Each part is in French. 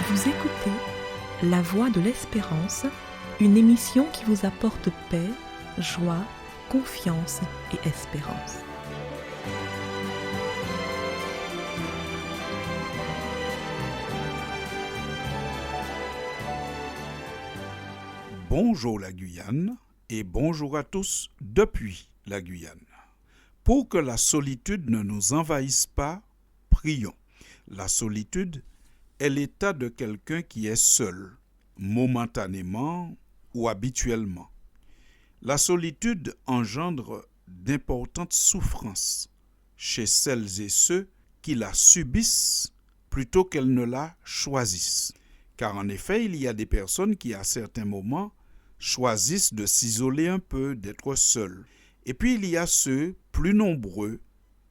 Vous écoutez La Voix de l'Espérance, une émission qui vous apporte paix, joie, confiance et espérance. Bonjour la Guyane et bonjour à tous depuis la Guyane. Pour que la solitude ne nous envahisse pas, prions. La solitude est l'état de quelqu'un qui est seul, momentanément ou habituellement. La solitude engendre d'importantes souffrances chez celles et ceux qui la subissent plutôt qu'elles ne la choisissent. Car en effet, il y a des personnes qui, à certains moments, choisissent de s'isoler un peu, d'être seuls. Et puis il y a ceux, plus nombreux,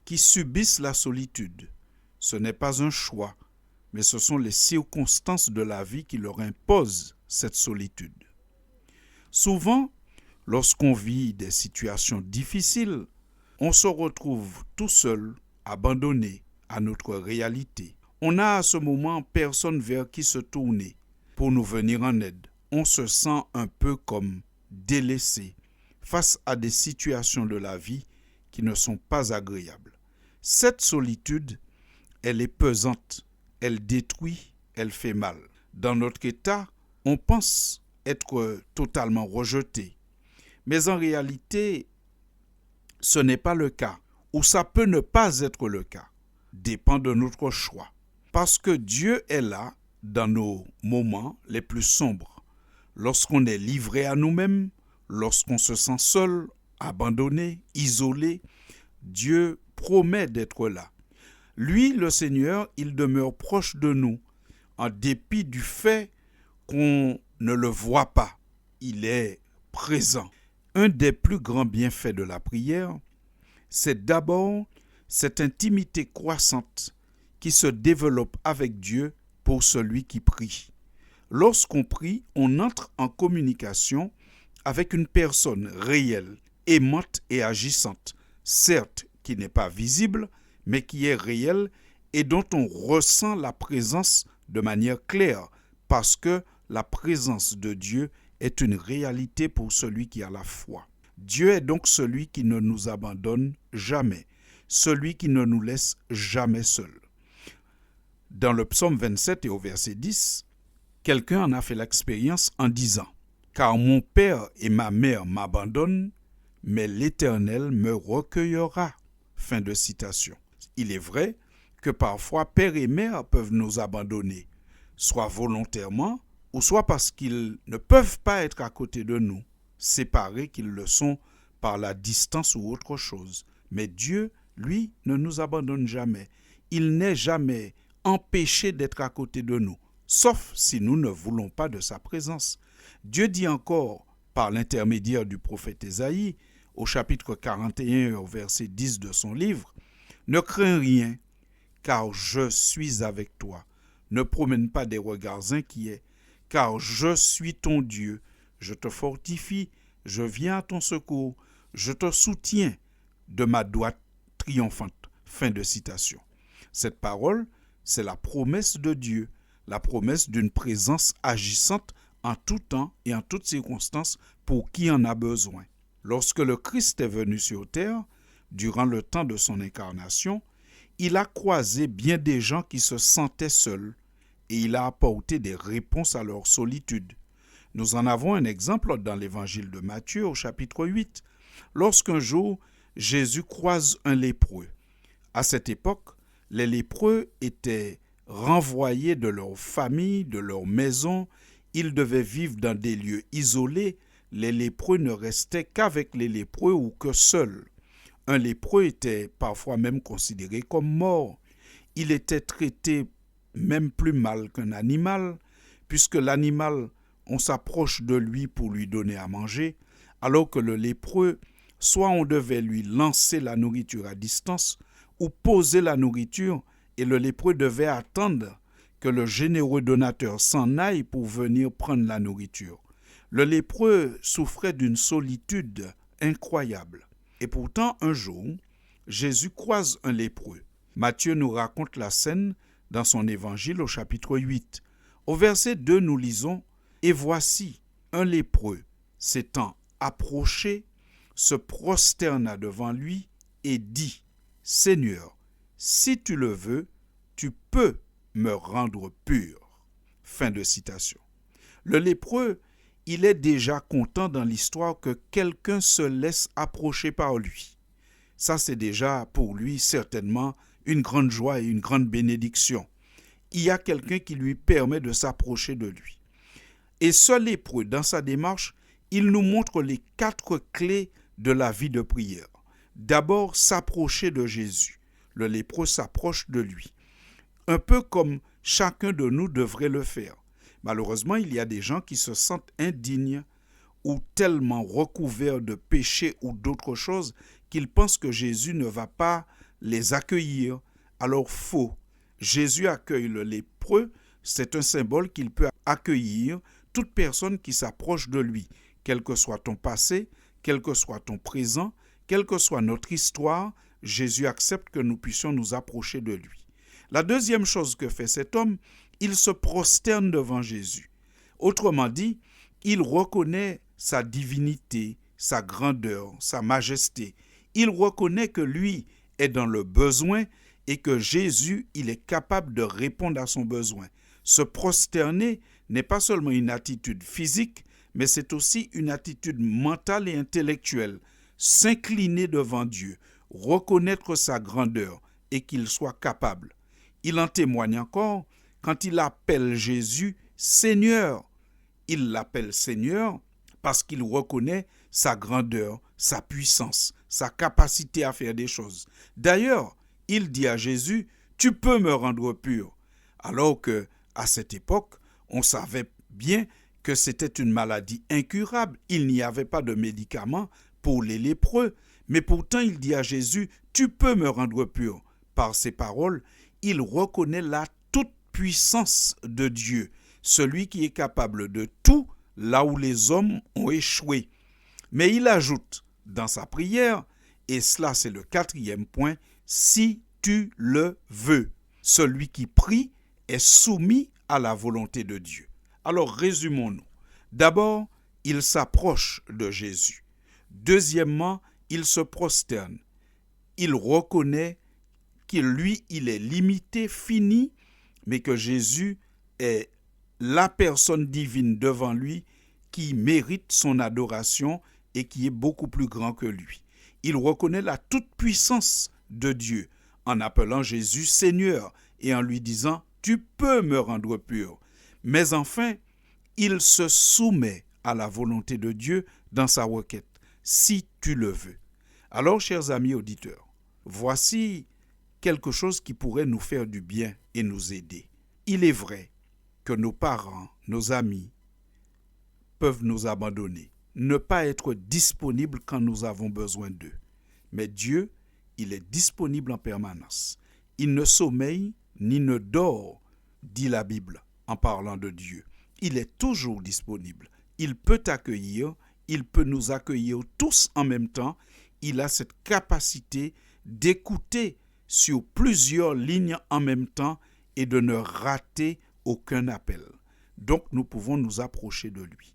qui subissent la solitude. Ce n'est pas un choix, mais ce sont les circonstances de la vie qui leur imposent cette solitude. Souvent, lorsqu'on vit des situations difficiles, on se retrouve tout seul, abandonné à notre réalité. On n'a à ce moment personne vers qui se tourner pour nous venir en aide. On se sent un peu comme délaissé face à des situations de la vie qui ne sont pas agréables. Cette solitude, elle est pesante, elle détruit, elle fait mal. Dans notre état, on pense être totalement rejeté. Mais en réalité, ce n'est pas le cas, ou ça peut ne pas être le cas. Dépend de notre choix. Parce que Dieu est là dans nos moments les plus sombres. Lorsqu'on est livré à nous-mêmes, lorsqu'on se sent seul, abandonné, isolé, Dieu promet d'être là. Lui, le Seigneur, il demeure proche de nous, en dépit du fait qu'on ne le voit pas. Il est présent. Un des plus grands bienfaits de la prière, c'est d'abord cette intimité croissante qui se développe avec Dieu pour celui qui prie. Lorsqu'on prie, on entre en communication avec une personne réelle, aimante et agissante, certes qui n'est pas visible, mais qui est réelle et dont on ressent la présence de manière claire, parce que la présence de Dieu est une réalité pour celui qui a la foi. Dieu est donc celui qui ne nous abandonne jamais, celui qui ne nous laisse jamais seuls. Dans le psaume 27 et au verset 10, quelqu'un en a fait l'expérience en disant « Car mon père et ma mère m'abandonnent, mais l'Éternel me recueillera. » Fin de citation. Il est vrai que parfois père et mère peuvent nous abandonner, soit volontairement ou soit parce qu'ils ne peuvent pas être à côté de nous, séparés qu'ils le sont par la distance ou autre chose. Mais Dieu, lui, ne nous abandonne jamais. Il n'est jamais empêché d'être à côté de nous, sauf si nous ne voulons pas de sa présence. Dieu dit encore, par l'intermédiaire du prophète Ésaïe, au chapitre 41, au verset 10 de son livre, « Ne crains rien, car je suis avec toi. Ne promène pas des regards inquiets, car je suis ton Dieu. Je te fortifie, je viens à ton secours, je te soutiens de ma droite triomphante. » Fin de citation. Cette parole, c'est la promesse de Dieu, la promesse d'une présence agissante en tout temps et en toutes circonstances pour qui en a besoin. Lorsque le Christ est venu sur terre, durant le temps de son incarnation, il a croisé bien des gens qui se sentaient seuls et il a apporté des réponses à leur solitude. Nous en avons un exemple dans l'évangile de Matthieu au chapitre 8, lorsqu'un jour Jésus croise un lépreux. À cette époque, les lépreux étaient renvoyés de leur famille, de leur maison. Ils devaient vivre dans des lieux isolés. Les lépreux ne restaient qu'avec les lépreux ou que seuls. Un lépreux était parfois même considéré comme mort. Il était traité même plus mal qu'un animal, puisque l'animal, on s'approche de lui pour lui donner à manger, alors que le lépreux, soit on devait lui lancer la nourriture à distance, ou poser la nourriture, et le lépreux devait attendre que le généreux donateur s'en aille pour venir prendre la nourriture. Le lépreux souffrait d'une solitude incroyable. Et pourtant, un jour, Jésus croise un lépreux. Matthieu nous raconte la scène dans son évangile au chapitre 8. Au verset 2, nous lisons « Et voici, un lépreux s'étant approché, se prosterna devant lui et dit, « Seigneur, si tu le veux, tu peux me rendre pur. » Fin de citation. Le lépreux, il est déjà content dans l'histoire que quelqu'un se laisse approcher par lui. Ça, c'est déjà pour lui certainement une grande joie et une grande bénédiction. Il y a quelqu'un qui lui permet de s'approcher de lui. Et ce lépreux, dans sa démarche, il nous montre les 4 clés de la vie de prière. D'abord, s'approcher de Jésus. Le lépreux s'approche de lui. Un peu comme chacun de nous devrait le faire. Malheureusement, il y a des gens qui se sentent indignes ou tellement recouverts de péché ou d'autres choses qu'ils pensent que Jésus ne va pas les accueillir. Alors faux. Jésus accueille le lépreux, c'est un symbole qu'il peut accueillir toute personne qui s'approche de lui, quel que soit ton passé, quel que soit ton présent, quelle que soit notre histoire, Jésus accepte que nous puissions nous approcher de lui. La deuxième chose que fait cet homme, il se prosterne devant Jésus. Autrement dit, il reconnaît sa divinité, sa grandeur, sa majesté. Il reconnaît que lui est dans le besoin et que Jésus, il est capable de répondre à son besoin. Se prosterner n'est pas seulement une attitude physique, mais c'est aussi une attitude mentale et intellectuelle. S'incliner devant Dieu, reconnaître sa grandeur et qu'il soit capable. Il en témoigne encore quand il appelle Jésus Seigneur. Il l'appelle Seigneur parce qu'il reconnaît sa grandeur, sa puissance, sa capacité à faire des choses. D'ailleurs, il dit à Jésus, « Tu peux me rendre pur », alors que à cette époque, on savait bien que c'était une maladie incurable. Il n'y avait pas de médicaments pour les lépreux, mais pourtant il dit à Jésus, « Tu peux me rendre pur ». Par ces paroles, il reconnaît la toute-puissance de Dieu, celui qui est capable de tout là où les hommes ont échoué. Mais il ajoute dans sa prière, et cela c'est le 4e point, « Si tu le veux ». Celui qui prie est soumis à la volonté de Dieu. Alors résumons-nous. D'abord, il s'approche de Jésus. Deuxièmement, il se prosterne. Il reconnaît que lui, il est limité, fini, mais que Jésus est la personne divine devant lui qui mérite son adoration et qui est beaucoup plus grand que lui. Il reconnaît la toute-puissance de Dieu en appelant Jésus Seigneur et en lui disant « Tu peux me rendre pur ». Mais enfin, il se soumet à la volonté de Dieu dans sa requête, si tu le veux. Alors, chers amis auditeurs, voici quelque chose qui pourrait nous faire du bien et nous aider. Il est vrai que nos parents, nos amis peuvent nous abandonner, ne pas être disponibles quand nous avons besoin d'eux. Mais Dieu, il est disponible en permanence. Il ne sommeille ni ne dort, dit la Bible en parlant de Dieu. Il est toujours disponible. Il peut accueillir, il peut nous accueillir tous en même temps. Il a cette capacité d'écouter sur plusieurs lignes en même temps et de ne rater aucun appel. Donc nous pouvons nous approcher de lui.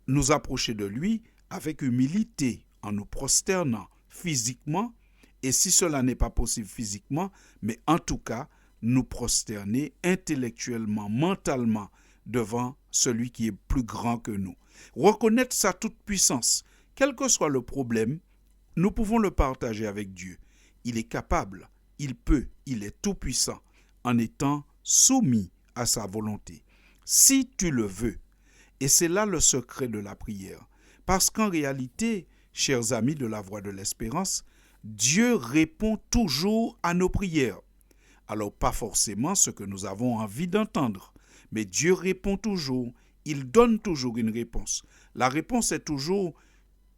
Nous approcher de lui avec humilité, en nous prosternant physiquement, et si cela n'est pas possible physiquement, mais en tout cas, nous prosterner intellectuellement, mentalement, devant celui qui est plus grand que nous. Reconnaître sa toute-puissance. Quel que soit le problème, nous pouvons le partager avec Dieu. Il est capable, il peut, il est tout-puissant, en étant soumis à sa volonté. Si tu le veux, et c'est là le secret de la prière, parce qu'en réalité, chers amis de la Voix de l'Espérance, Dieu répond toujours à nos prières. Alors pas forcément ce que nous avons envie d'entendre, mais Dieu répond toujours, il donne toujours une réponse. La réponse est toujours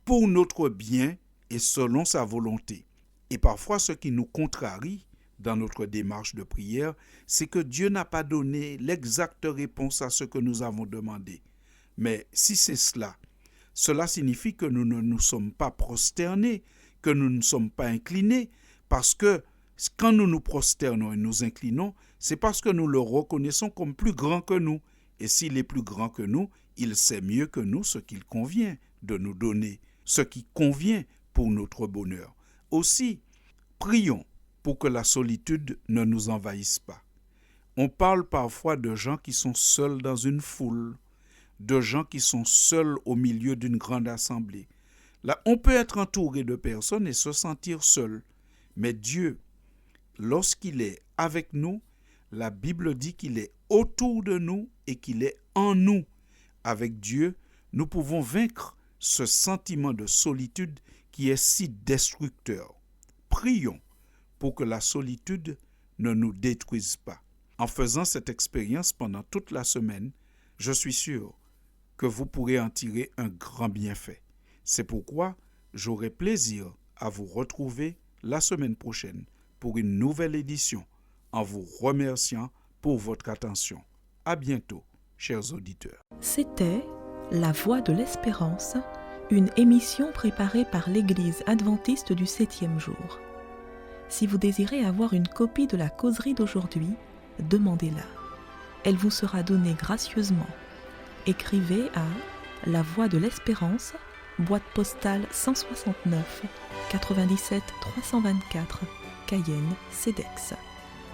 pour notre bien et selon sa volonté. Et parfois ce qui nous contrarie dans notre démarche de prière, c'est que Dieu n'a pas donné l'exacte réponse à ce que nous avons demandé. Mais si c'est cela, cela signifie que nous ne nous sommes pas prosternés, que nous ne sommes pas inclinés, parce que quand nous nous prosternons et nous inclinons, c'est parce que nous le reconnaissons comme plus grand que nous. Et s'il est plus grand que nous, il sait mieux que nous ce qu'il convient de nous donner, ce qui convient pour notre bonheur. Aussi, prions pour que la solitude ne nous envahisse pas. On parle parfois de gens qui sont seuls dans une foule, de gens qui sont seuls au milieu d'une grande assemblée. Là, on peut être entouré de personnes et se sentir seul. Mais Dieu, lorsqu'il est avec nous, la Bible dit qu'il est autour de nous et qu'il est en nous. Avec Dieu, nous pouvons vaincre ce sentiment de solitude qui est si destructeur. Prions pour que la solitude ne nous détruise pas. En faisant cette expérience pendant toute la semaine, je suis sûr que vous pourrez en tirer un grand bienfait. C'est pourquoi j'aurai plaisir à vous retrouver la semaine prochaine pour une nouvelle édition, en vous remerciant pour votre attention. À bientôt, chers auditeurs. C'était La Voix de l'Espérance, une émission préparée par l'Église adventiste du 7e jour. Si vous désirez avoir une copie de la causerie d'aujourd'hui, demandez-la. Elle vous sera donnée gracieusement. Écrivez à La Voix de l'Espérance, boîte postale 169 97 324, Cayenne, CEDEX,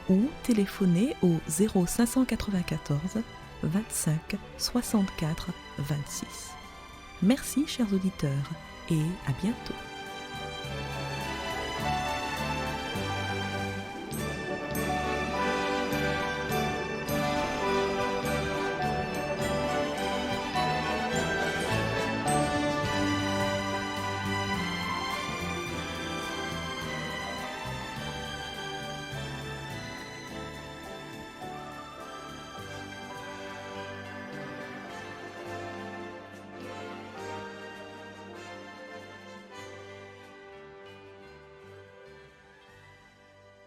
ou téléphonez au 0594 25 64 26. Merci chers auditeurs et à bientôt.